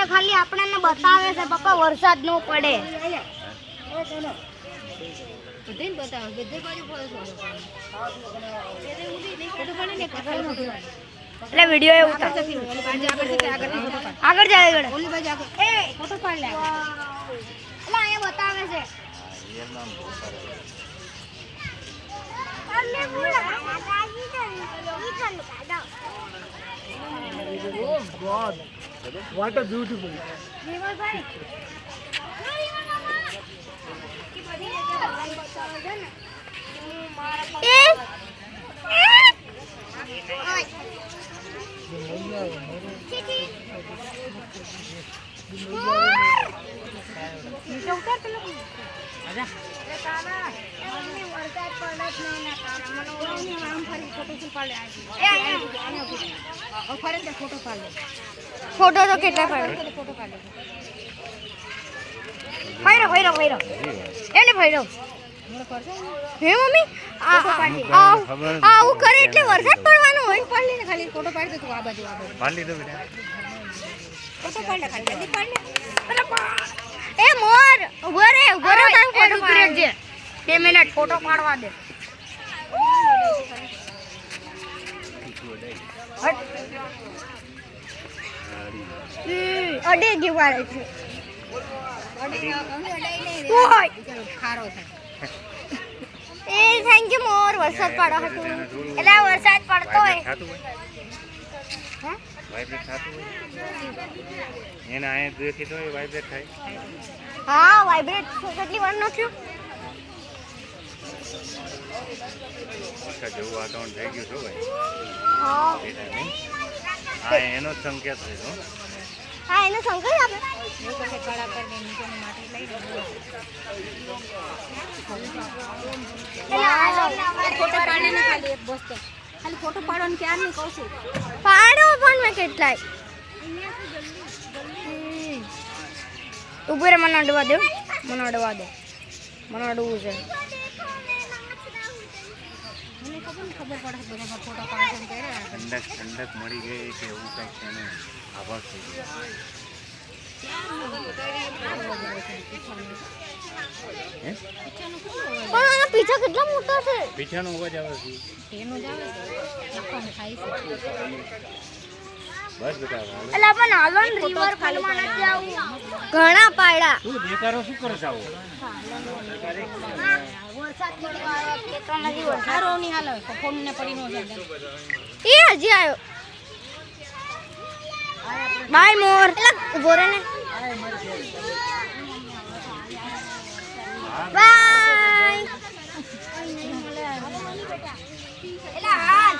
ખાલી આપણને બતાવે છે પપ્પા વરસાદ નો પડે એટલે વિડિયો એવું ઉતાર આગળ જાય ઓલી બાજુ એ ફોટો પાડ લે એટલે અહીંયા બતાવે છે અમને બોલા Oh God, what a beautiful. Photo तो कितना पड़े ફાયરો ફાયરો ફાયરો એને ફાયરો હે મમ્મી આવું કરે એટલે વરસાદ પડવાનો હોય પાડ લે ખાલી ફોટો પાડ દે તું આ બાજુ પાડ લીધો બેટા ફોટો પાડ લે ખાલી જલ્દી પાડ લે એ મોર ઉભો રે તારું ફોટો પાડ દે 2 મિનિટ ફોટો પાડવા દે અડે ગઈ વાળે છે એ થેન્ક યુ મોર વરસાદ પડો હતું એટલે વરસાદ પડતો હોય વાઇબ્રેટ થતું હોય એના આ દેખી તો વાઇબ્રેટ થાય હા વાઇબ્રેટ કેટલી વાર નો થયું વરસાદ જેવું વાતાવરણ થઈ ગયું છે ભાઈ હા હા એનો જ સંકેત છે તો હા એનો સંકેત આપે ફોટો પાડે ને ખાલી એક બસ તો ખાલી ફોટો પાડવાનું ક્યાં નહીં કહું છું પાડો પણ મેં કેટલાય ઉભો રે મને અડવા દો મને અડવું છે મને ખબર પડે બધા ફોટો પાડવાનું કર્યા ઠંડક મળી ગઈ કે એવું કંઈક છે ને આભાર થઈ ગયો પણ આના પીછા કેટલા મોટા છે પીછાનો અવાજ આવે છે એનો જ આવે છે આખો ખાઈ છે બસ બેટા એટલે આપણ હાલોન રિવર ફાલમાં નથી આવું ઘણા પાડા તું દેખારો શું કરે છે આવો વરસાદ પડવાનો કે તો નથી વરસાદ સારો ની હાલ ફોન ને પડી નો જાય એ હજી આવ્યો બાય મોર એટલે ઉભો રહે ને બાય એટલે હાલ